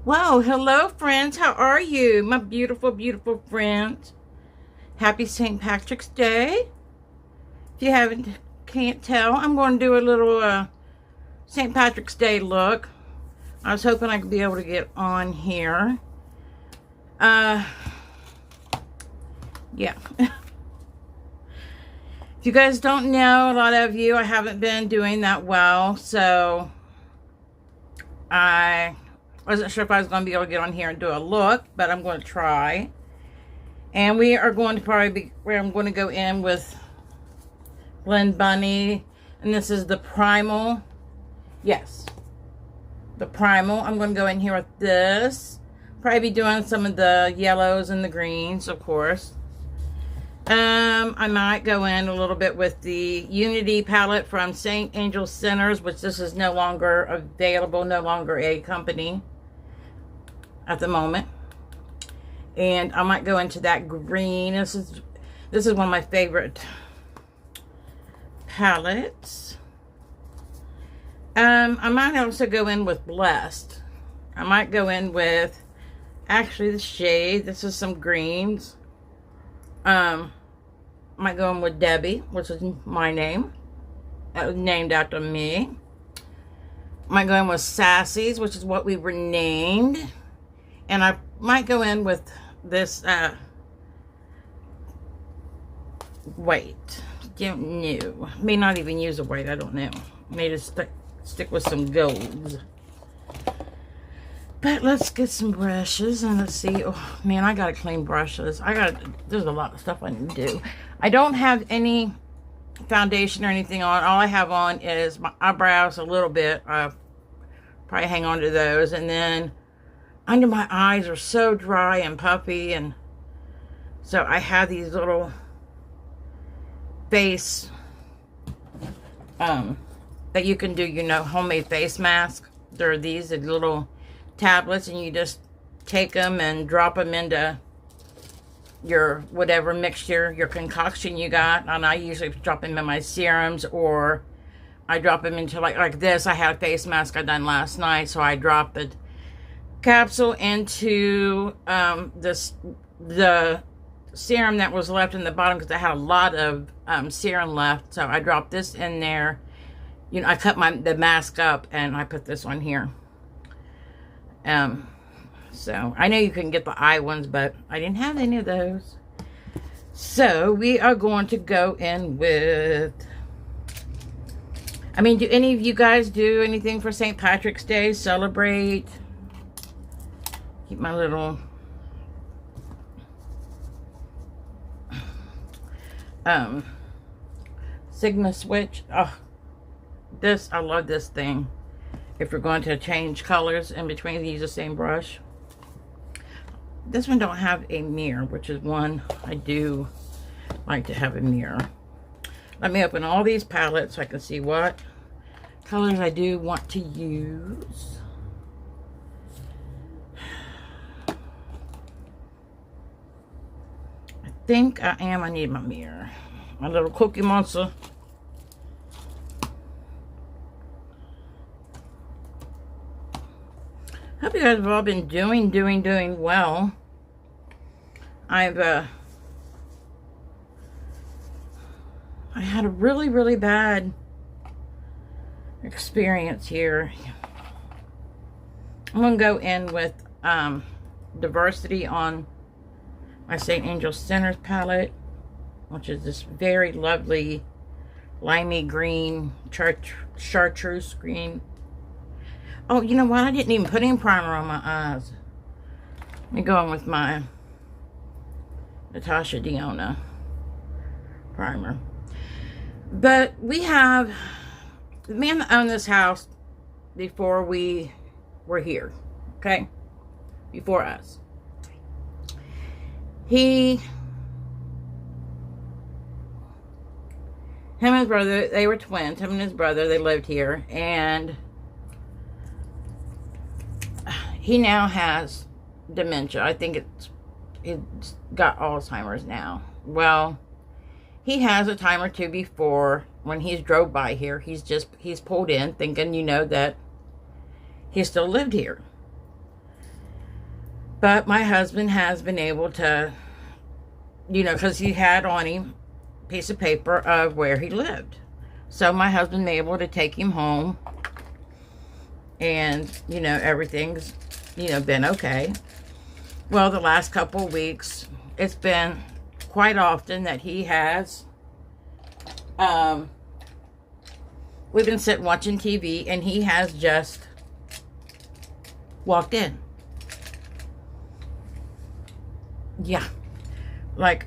Wow, hello friends. How are you? My beautiful, beautiful friends. Happy St. Patrick's Day. If you can't tell, I'm going to do a little St. Patrick's Day look. I was hoping I could be able to get on here. Uh yeah. If you guys don't know, a lot of you, I haven't been doing that well, so I wasn't sure if I was going to be able to get on here and do a look, but I'm going to try. And we are going to probably be where I'm going to go in with Blend Bunny. And this is the Primal. Yes. The Primal. I'm going to go in here with this. Probably be doing some of the yellows and the greens, of course. I might go in a little bit with the Unity palette from St. Angel Centers, which this is no longer available, no longer a company at the moment. And I might go into that green. This is one of my favorite palettes. I might also go in with Blessed. I might go in with actually the shade. This is some greens. Might go in with Debbie, which is my name. That was named after me. Might go in with Sassy's, which is what we were named. And I might go in with this white. Don't know. May not even use a white, I don't know. May just stick with some golds. But let's get some brushes and let's see. Oh man, I gotta clean brushes. There's a lot of stuff I need to do. I don't have any foundation or anything on. All I have on is my eyebrows a little bit. I probably hang on to those. And then under my eyes are so dry and puffy. And so I have these little face that you can do, homemade face mask. There are these little tablets, and you just take them and drop them into your whatever mixture, your concoction you got. And I usually drop them in my serums, or I drop them into like this. I had a face mask I done last night, so I dropped the capsule into the serum that was left in the bottom, because I had a lot of serum left. So I dropped this in there. I cut the mask up and I put this on here. So I know you can get the eye ones, but I didn't have any of those. So we are going to go in with, do any of you guys do anything for St. Patrick's Day? Celebrate? Keep my little Sigma switch. Oh, I love this thing. If you're going to change colors in between, use the same brush. This one don't have a mirror, which is one I do like to have a mirror. Let me open all these palettes so I can see what colors I do want to use. I need my mirror. My little Cookie Monster. Hope you guys have all been doing well. I had a really, really bad experience here. I'm going to go in with Diversity on my St. Angel Centers palette, which is this very lovely limey green, chartreuse green. Oh, you know what? I didn't even put any primer on my eyes. Let me go in with my Natasha Denona primer. But we have the man that owned this house before we were here, okay? Before us. Him and his brother, they were twins. Him and his brother, they lived here. And he now has dementia. I think it's got Alzheimer's now. Well, he has a time or two before, when he's drove by here, he's pulled in thinking, that he still lived here. But my husband has been able to, because he had on him a piece of paper of where he lived. So my husband been able to take him home. And, everything's, been okay. Well, the last couple of weeks, it's been quite often that he has, we've been sitting watching TV, and he has just walked in. Yeah. Like,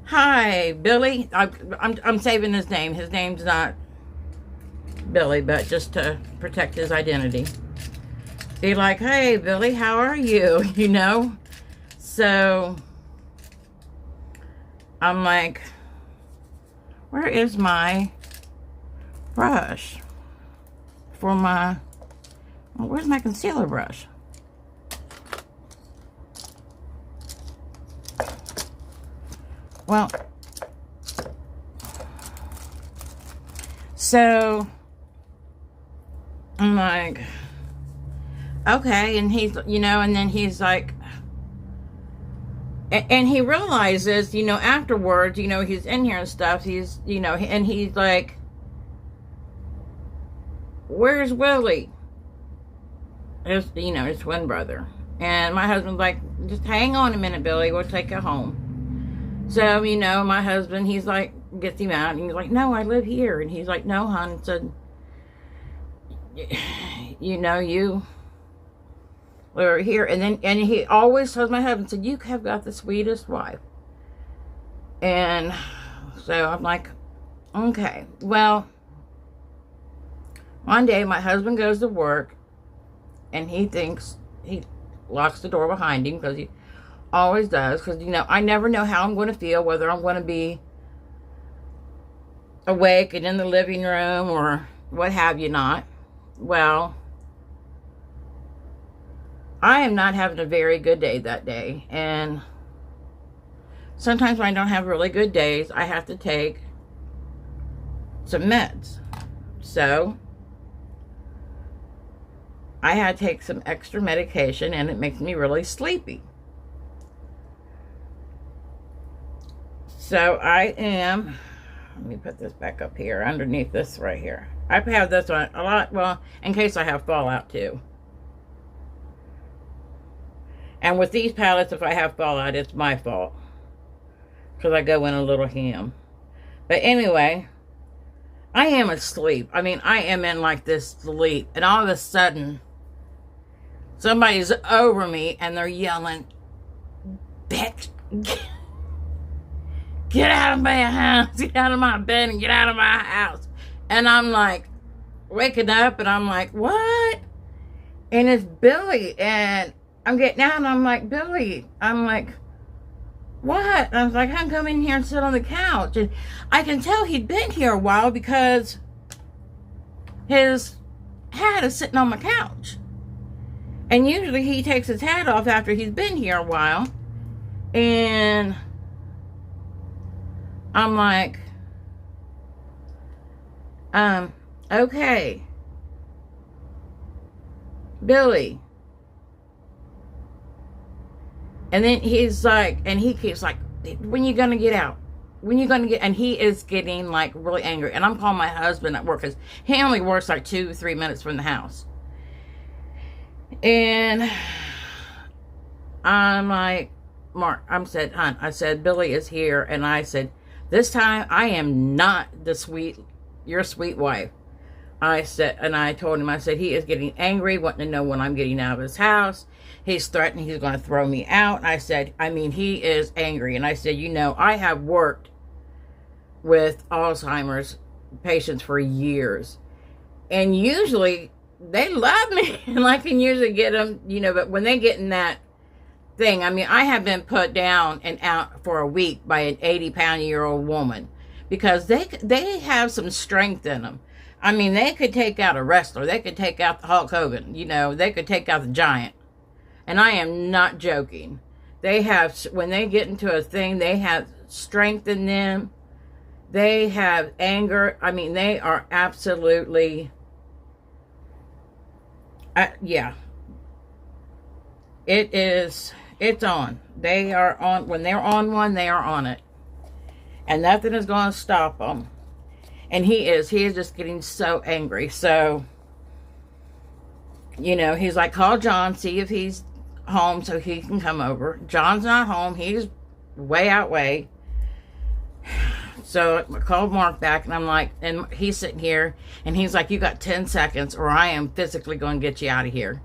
hi, Billy. I'm saving his name. His name's not Billy, but just to protect his identity. Be like, hey, Billy, how are you? So I'm like, where is my brush for where's my concealer brush? Well, so I'm like, okay, and he's, and then he's like, and he realizes, afterwards, he's in here and stuff, he's, and he's like, where's Willie? His twin brother. And my husband's like, just hang on a minute, Billy, we'll take you home. So, my husband, he's like, gets him out, and he's like, no, I live here. And he's like, no, hon, said, you live here. And he always tells my husband, said, you have got the sweetest wife. And so I'm like, okay. Well, one day my husband goes to work, and he thinks he locks the door behind him, because he always does, because, I never know how I'm going to feel, whether I'm going to be awake and in the living room or what have you not. Well, I am not having a very good day that day, and sometimes when I don't have really good days, I have to take some meds. So I had to take some extra medication, and it makes me really sleepy. So I am, let me put this back up here, underneath this right here. I have this on a lot, well, in case I have fallout too. And with these palettes, if I have fallout, it's my fault, because I go in a little ham. But anyway, I am asleep. I mean, I am in like this sleep, and all of a sudden, somebody's over me, and they're yelling, bitch, get out of my house, get out of my bed, and get out of my house. And I'm like, waking up, and I'm like, what? And it's Billy, and I'm getting out, and I'm like, Billy, I'm like, what? And I was like, I'm coming here and sit on the couch. And I can tell he'd been here a while, because his hat is sitting on my couch. And usually he takes his hat off after he's been here a while. And I'm like, okay, Billy. And then he's like, and he keeps like, when you gonna get out? When you gonna get? And he is getting like really angry. And I'm calling my husband at work, because he only works like 2-3 minutes from the house. And I'm like, Mark, I said, hon, I said, Billy is here. And I said, this time I am not your sweet wife. I said, and I told him, I said, he is getting angry, wanting to know when I'm getting out of his house. He's threatening he's going to throw me out. I said, I mean, he is angry. And I said, I have worked with Alzheimer's patients for years. And usually they love me. And I can usually get them, but when they get in that thing, I mean, I have been put down and out for a week by an 80-pound-year-old woman, because they have some strength in them. I mean, they could take out a wrestler. They could take out the Hulk Hogan. They could take out the Giant. And I am not joking. They have, when they get into a thing, they have strength in them. They have anger. I mean, they are absolutely, yeah. It's on. They are on. When they're on one, they are on it. And nothing is going to stop them. And he is just getting so angry. So, you know, he's like, call John, see if he's home so he can come over. John's not home. He's way out way. So I called Mark back, and I'm like, and he's sitting here, and he's like, you got 10 seconds or I am physically going to get you out of here.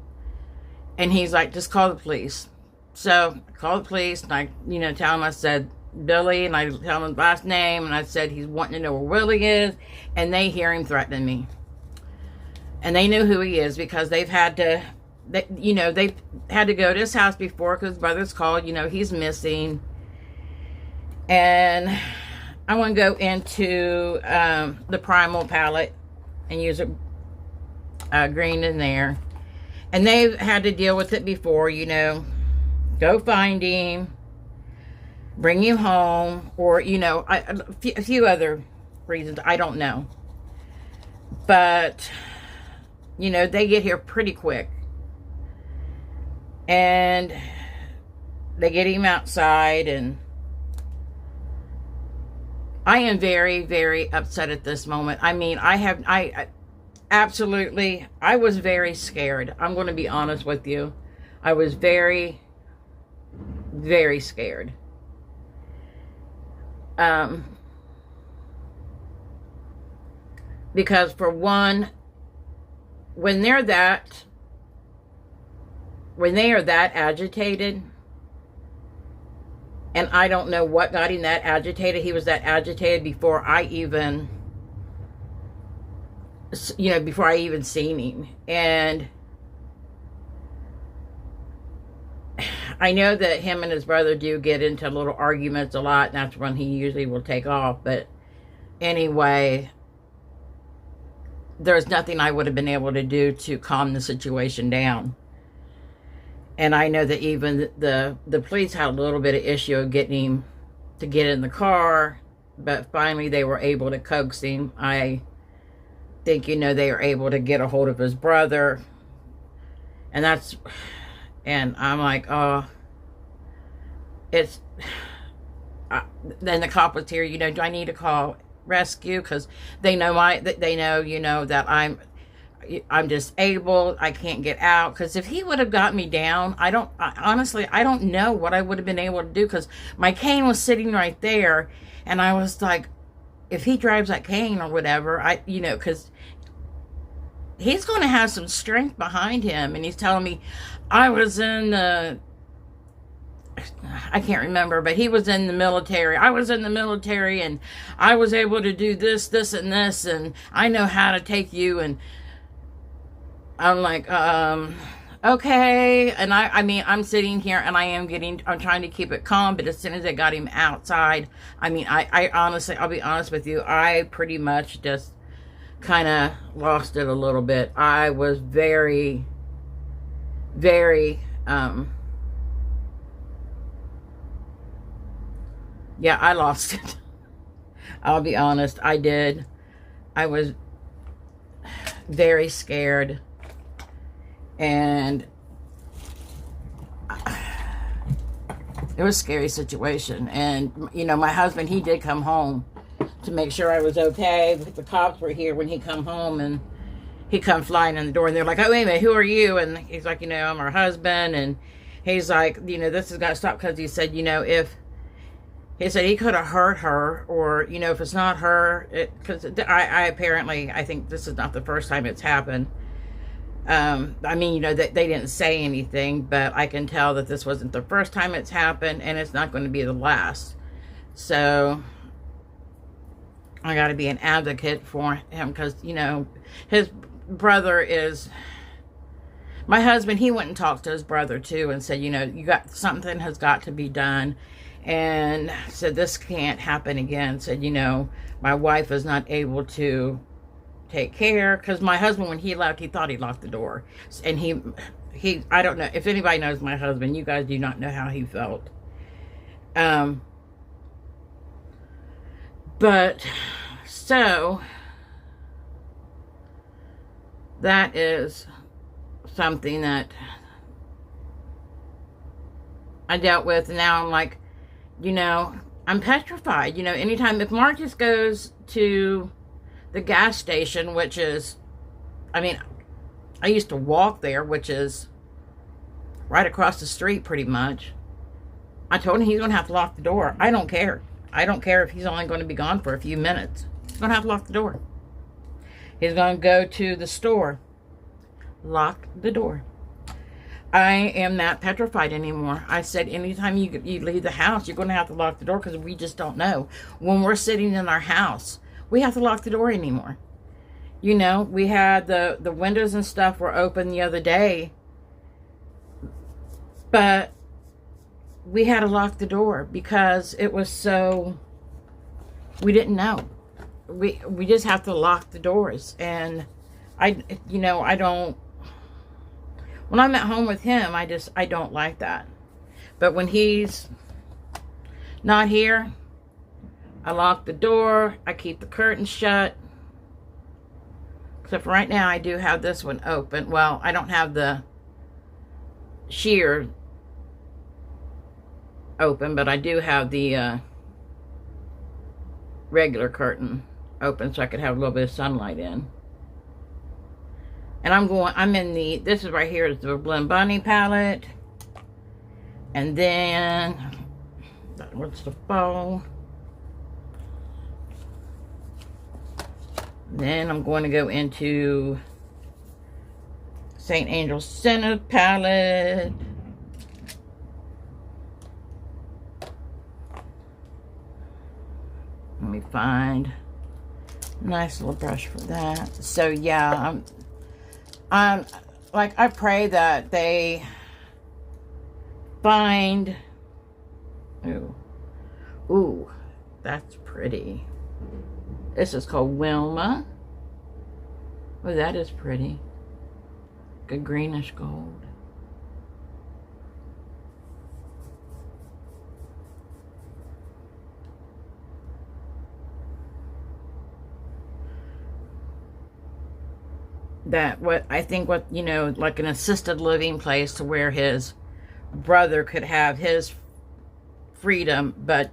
And he's like, just call the police. So I called the police, and I, you know, tell him, I said, Billy, and I tell him his last name, and I said he's wanting to know where Willie is, and they hear him threatening me. And they knew who he is because they've had to, you know, they've had to go to his house before because his brother's called, you know, he's missing. And I want to go into the Primal palette and use a green in there. And they've had to deal with it before, you know, go find him, bring you home, or, you know, a few other reasons. I don't know. But, you know, they get here pretty quick. And they get him outside, and I am very, very upset at this moment. I mean, I absolutely, I was very scared. I'm going to be honest with you. I was very, very scared. Because for one, when they are that agitated, and I don't know what got him that agitated. He was that agitated before I even, you know, before I even seen him. And I know that him and his brother do get into little arguments a lot, and that's when he usually will take off. But anyway, there's nothing I would have been able to do to calm the situation down. And I know that even the police had a little bit of issue of getting him to get in the car, but finally they were able to coax him. I think, you know, they were able to get a hold of his brother. And I'm like, oh, then the cop was here, you know, do I need to call rescue? Because they know, you know, that I'm disabled, I can't get out. Because if he would have got me down, honestly, I don't know what I would have been able to do, because my cane was sitting right there, and I was like, if he drives that cane or whatever, you know, because he's going to have some strength behind him. And he's telling me, I can't remember, but he was in the military. I was in the military, and I was able to do this, this, and this, and I know how to take you. And I'm like, okay. And I mean, I'm sitting here, and I'm trying to keep it calm, but as soon as I got him outside, I mean, I honestly, I'll be honest with you, I pretty much just kind of lost it a little bit. I was very, very, yeah, I lost it. I'll be honest, I did. I was very scared. And it was a scary situation. And, you know, my husband, he did come home to make sure I was okay. The cops were here when he come home, and he come flying in the door, and they're like, oh, wait a minute, who are you? And he's like, you know, I'm her husband. And he's like, you know, this has got to stop, because he said, you know, he said he could have hurt her, or, you know, if it's not her, because I think this is not the first time it's happened. I mean, you know, they didn't say anything, but I can tell that this wasn't the first time it's happened, and it's not going to be the last. So I got to be an advocate for him, because, you know, his brother is, my husband, he went and talked to his brother too, and said, you know, something has got to be done. And said, this can't happen again. Said, you know, my wife is not able to take care, because my husband, when he left, he thought he locked the door. And he I don't know if anybody knows my husband, you guys do not know how he felt. But so that is something that I dealt with, and now I'm like, you know, I'm petrified. You know, anytime if Marcus goes to the gas station, which is, I mean, I used to walk there, which is right across the street pretty much. I told him he's going to have to lock the door. I don't care. I don't care if he's only going to be gone for a few minutes. He's going to have to lock the door. He's going to go to the store. Lock the door. I am not petrified anymore. I said anytime you leave the house, you're going to have to lock the door because we just don't know. When we're sitting in our house, we have to lock the door anymore. You know, we had the windows and stuff were open the other day, but we had to lock the door because it was so, we didn't know. We just have to lock the doors. And I don't, when I'm at home with him, I don't like that. But when he's not here, I lock the door. I keep the curtains shut. Except for right now, I do have this one open. Well, I don't have the sheer open, but I do have the regular curtain open so I could have a little bit of sunlight in. And I'm in this is right here is the Blend Bunny palette. And then, what's the bow? Then I'm going to go into St. Angel Center palette. Let me find a nice little brush for that. So yeah, I'm like, I pray that they find, ooh, that's pretty. This is called Wilma. Oh, that is pretty. A greenish gold. You know, like an assisted living place to where his brother could have his freedom, but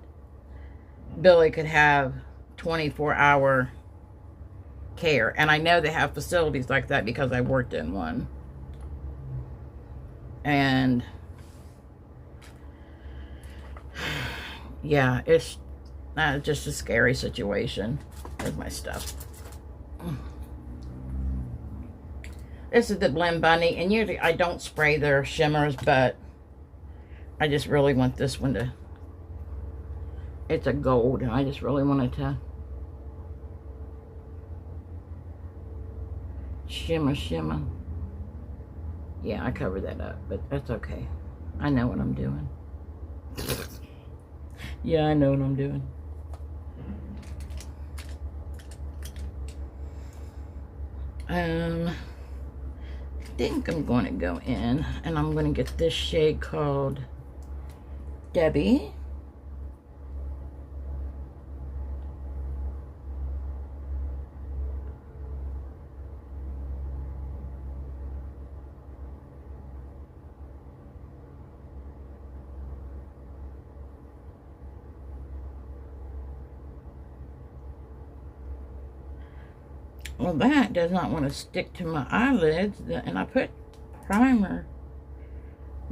Billy could have 24-hour care. And I know they have facilities like that because I worked in one. And yeah, it's just a scary situation with my stuff. This is the Blend Bunny, and usually I don't spray their shimmers, but I just really want this one to, it's a gold, and I just really wanted to shimmer. Yeah, I covered that up, but that's okay. I know what I'm doing. Yeah, I know what I'm doing. I think I'm going to go in, and I'm going to get this shade called Debbie. Well, that does not want to stick to my eyelids, and I put primer,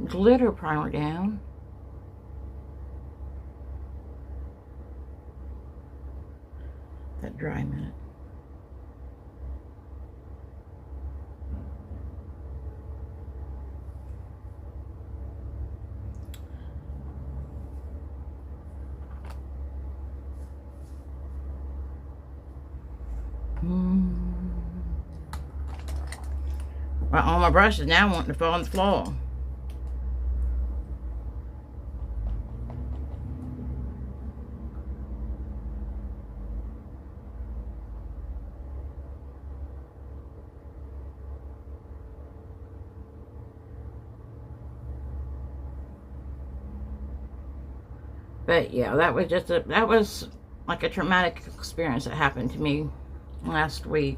glitter primer down. That dry a minute. Well, all my brushes now wanting to fall on the floor. But yeah, that was like a traumatic experience that happened to me last week.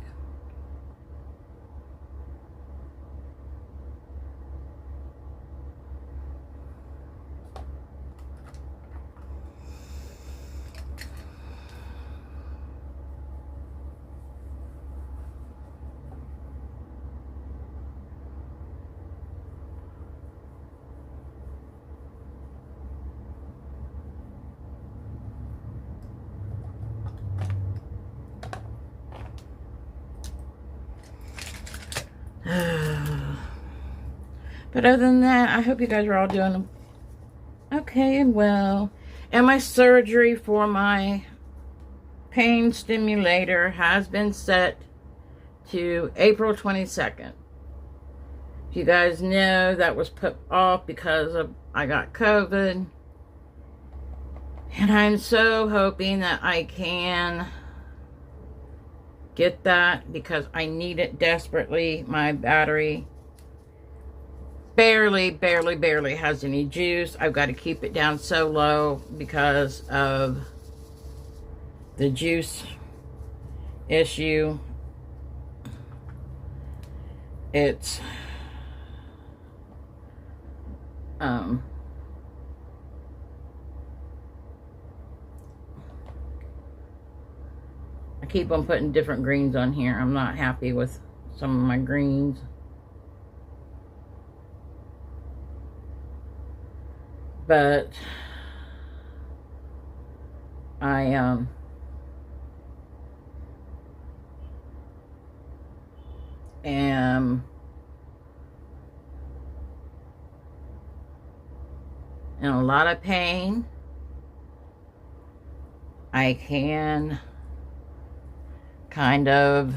But other than that, I hope you guys are all doing okay and well. And my surgery for my pain stimulator has been set to April 22nd. You guys know that was put off because I got COVID. And I'm so hoping that I can get that because I need it desperately. My battery barely has any juice. I've got to keep it down so low because of the juice issue. It's I keep on putting different greens on here. I'm not happy with some of my greens. But I am in a lot of pain. I can kind of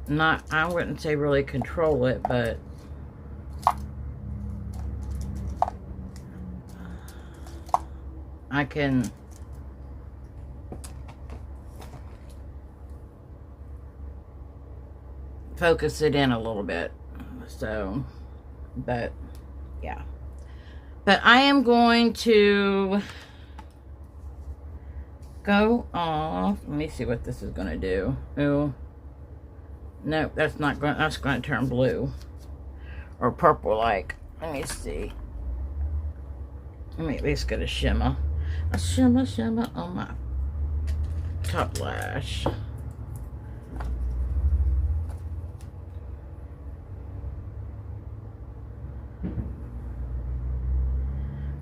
not, I wouldn't say really control it, but I can focus it in a little bit. So, but yeah. But I am going to go off. Let me see what this is going to do. Ooh. No, that's not going, that's going to turn blue. Or purple like. Let me see. Let me at least get a shimmer. A shimmer on my top lash.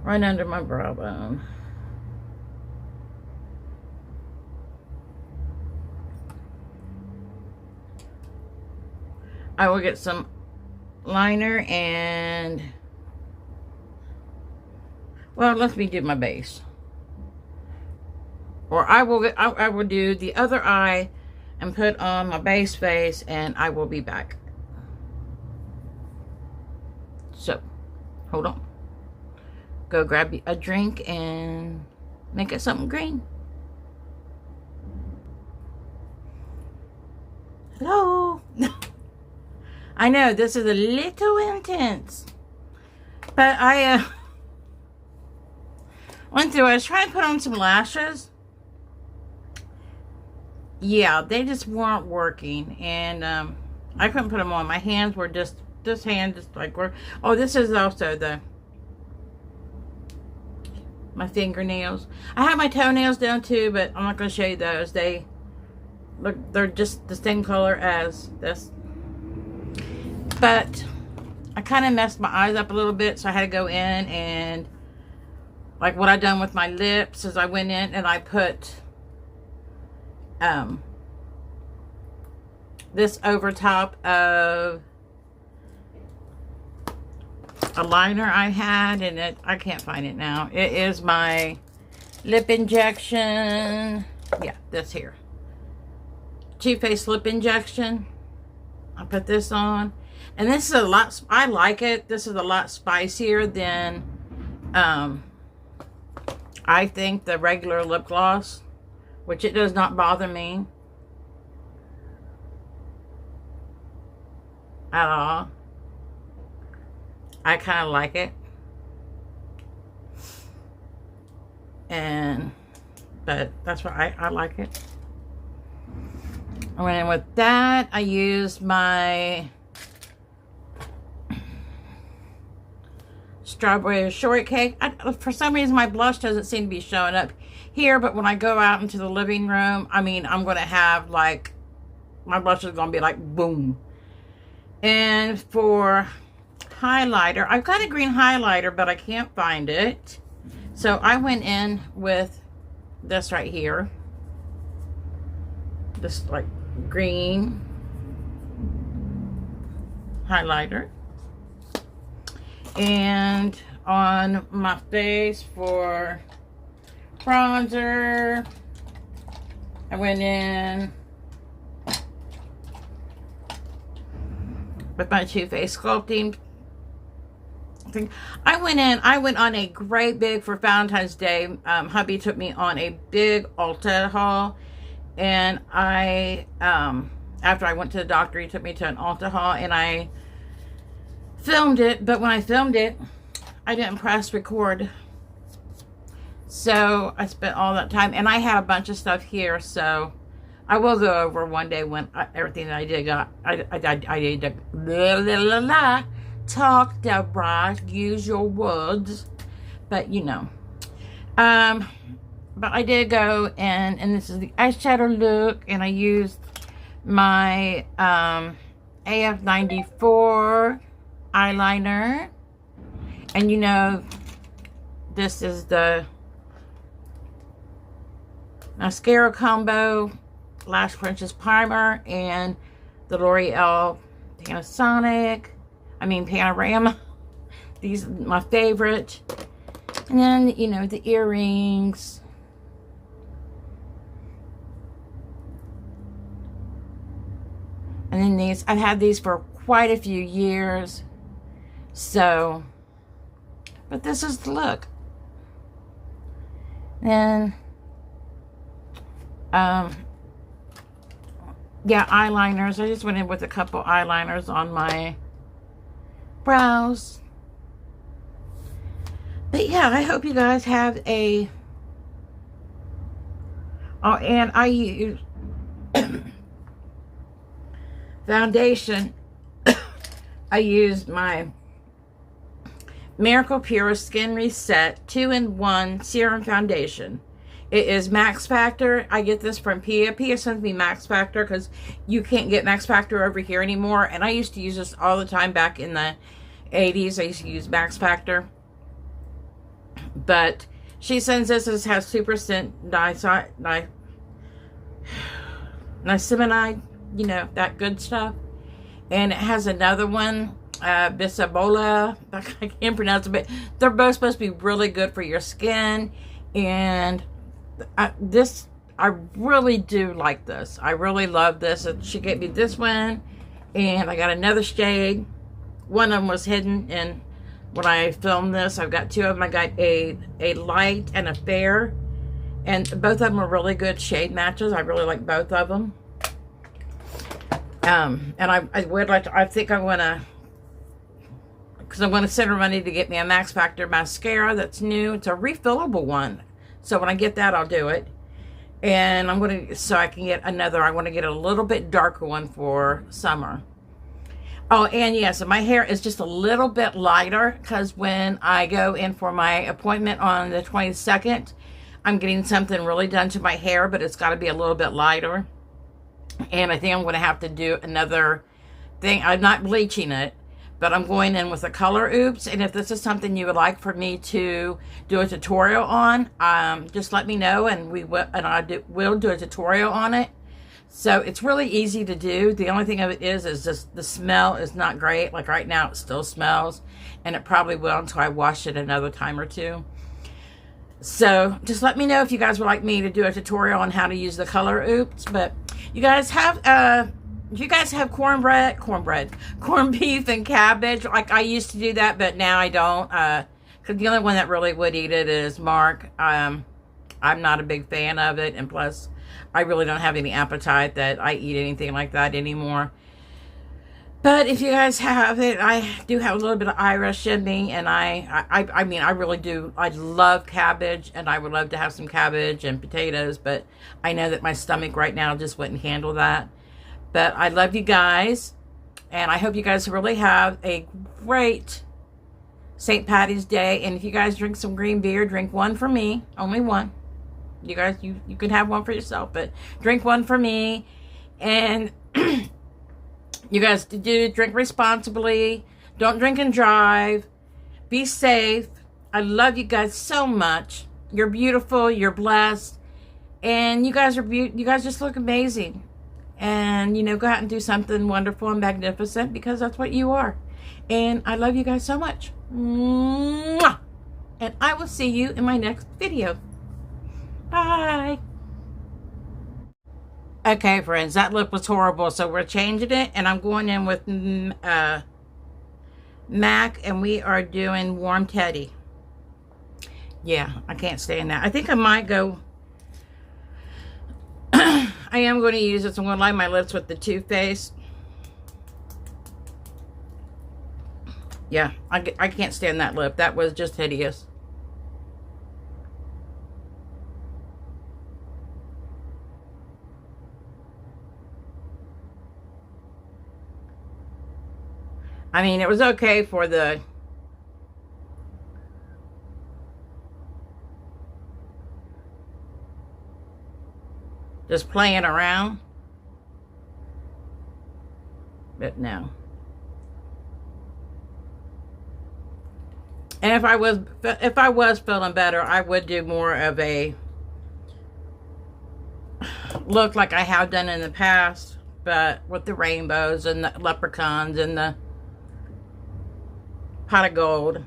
Right under my brow bone. I will get some liner and, well, let me do my base. Or I will do the other eye and put on my base face, and I will be back. So, hold on. Go grab a drink and make it something green. Hello. I know this is a little intense, but I went through. I was trying to put on some lashes. Yeah, they just weren't working, and I couldn't put them on. My hands were just, this hand just like work. Oh, this is also my fingernails. I have my toenails down too, but I'm not going to show you those. They look, they're just the same color as this. But I kind of messed my eyes up a little bit, so I had to go in and, like what I done with my lips, is I went in and I put this over top of a liner I had, and I can't find it now. It is my lip injection. Yeah, this here. Too Faced lip injection. I put this on. And this is a lot, I like it. This is a lot spicier than, I think, the regular lip gloss, which it does not bother me at all. I kind of like it. But that's why I like it. I went in with that. I used my strawberry shortcake. For some reason, my blush doesn't seem to be showing up here, but when I go out into the living room, I mean, I'm going to have, like, my blush is going to be like, boom. And for highlighter, I've got a green highlighter, but I can't find it. So I went in with this right here. this like green highlighter. And on my face for bronzer, I went in with my Too Faced sculpting thing. I went on a great big, for Valentine's Day, hubby took me on a big Ulta haul, and after I went to the doctor, he took me to an Ulta haul, and I filmed it, but when I filmed it, I didn't press record. So I spent all that time, and I had a bunch of stuff here, so I will go over one day when everything that I did I need to blah, blah, blah, blah. Talk, Deborah, use your words, but you know. But I did go and this is the eyeshadow look, and I used my AF94 eyeliner, and you know, this is the mascara combo, Lash Princess primer, and the L'Oreal Panorama. These are my favorite. And then, you know, the earrings. And then these, I've had these for quite a few years. So, but this is the look. And yeah, eyeliners. I just went in with a couple eyeliners on my brows. But yeah, I hope you guys have a... Oh, and I use foundation. I used my Miracle Pure Skin Reset 2-in-1 Serum Foundation. It is Max Factor. I get this from Pia. Pia sends me Max Factor because you can't get Max Factor over here anymore. And I used to use this all the time back in the 80s. I used to use Max Factor. But she sends this. This has 2% niacinamide, you know, that good stuff. And it has another one, Bisabola. I can't pronounce it, but they're both supposed to be really good for your skin. And I really do like this. I really love this. She gave me this one, and I got another shade. One of them was hidden in when I filmed this. I've got two of them. I got a light and a fair, and both of them are really good shade matches. I really like both of them. And I would like to, I think I want to, because I'm going to send her money to get me a Max Factor mascara that's new. It's a refillable one. So when I get that, I'll do it. And I'm going to, so I can get another, I want to get a little bit darker one for summer. Oh, and yes, my hair is just a little bit lighter because when I go in for my appointment on the 22nd, I'm getting something really done to my hair, but it's got to be a little bit lighter. And I think I'm going to have to do another thing. I'm not bleaching it, but I'm going in with a color oops. And if this is something you would like for me to do a tutorial on, just let me know, and we'll do a tutorial on it. So it's really easy to do. The only thing of it is just the smell is not great. Like right now, it still smells, and it probably will until I wash it another time or two. So just let me know if you guys would like me to do a tutorial on how to use the color oops. But you guys have corned beef and cabbage. Like I used to do that, but now I don't. Because the only one that really would eat it is Mark. I'm not a big fan of it, and plus, I really don't have any appetite that I eat anything like that anymore. But if you guys have it, I do have a little bit of Irish in me, and I mean, I really do. I love cabbage, and I would love to have some cabbage and potatoes, but I know that my stomach right now just wouldn't handle that. But I love you guys, and I hope you guys really have a great St. Patty's Day. And if you guys drink some green beer, drink one for me, only one. You guys, you can have one for yourself, but drink one for me. And you guys do drink responsibly. Don't drink and drive. Be safe. I love you guys so much. You're beautiful. You're blessed. And you guys are you guys just look amazing. And, you know, go out and do something wonderful and magnificent, because that's what you are. And I love you guys so much. Mwah! And I will see you in my next video. Bye. Okay, friends, that lip was horrible, so we're changing it. And I'm going in with MAC, and we are doing Warm Teddy. Yeah, I can't stand that. I think I might go... I am going to use this. I'm going to line my lips with the Too Faced. Yeah, I can't stand that lip. That was just hideous. I mean, it was okay for the... just playing around. But no. And if I was feeling better, I would do more of a look like I have done in the past, but with the rainbows and the leprechauns and the pot of gold.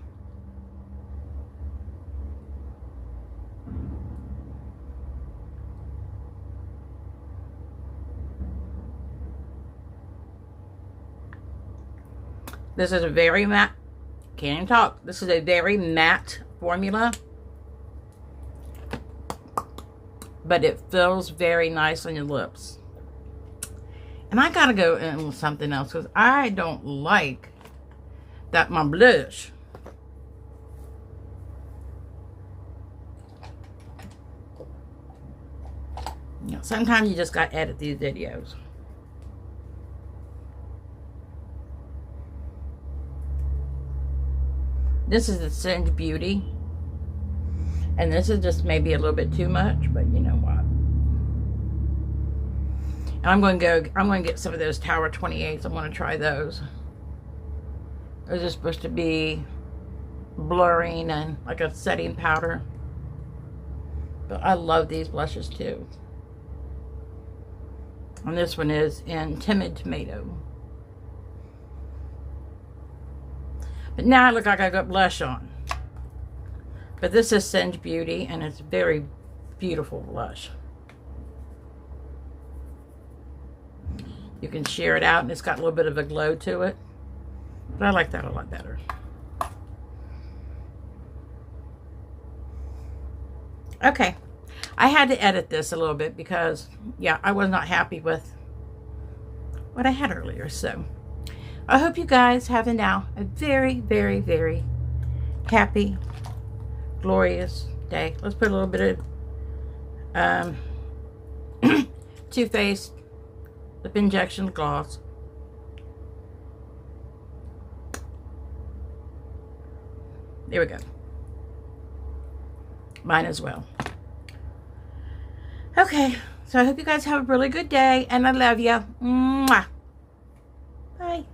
This is a very matte, can't even talk. This is a very matte formula, but it feels very nice on your lips. And I gotta go in with something else, because I don't like that my blush. You know, sometimes you just gotta edit these videos. This is the Singe Beauty. And this is just maybe a little bit too much, but you know what. And I'm going to get some of those Tower 28s. I'm going to try those. Those are supposed to be blurring and like a setting powder. But I love these blushes too. And this one is in Timid Tomato. But now I look like I got blush on. But this is Singe Beauty, and it's very beautiful blush. You can sheer it out, and it's got a little bit of a glow to it. But I like that a lot better. Okay. I had to edit this a little bit because, yeah, I was not happy with what I had earlier, so... I hope you guys have now a very, very, very happy, glorious day. Let's put a little bit of Too Faced lip injection gloss. There we go. Mine as well. Okay, so I hope you guys have a really good day, and I love you. Mwah. Bye.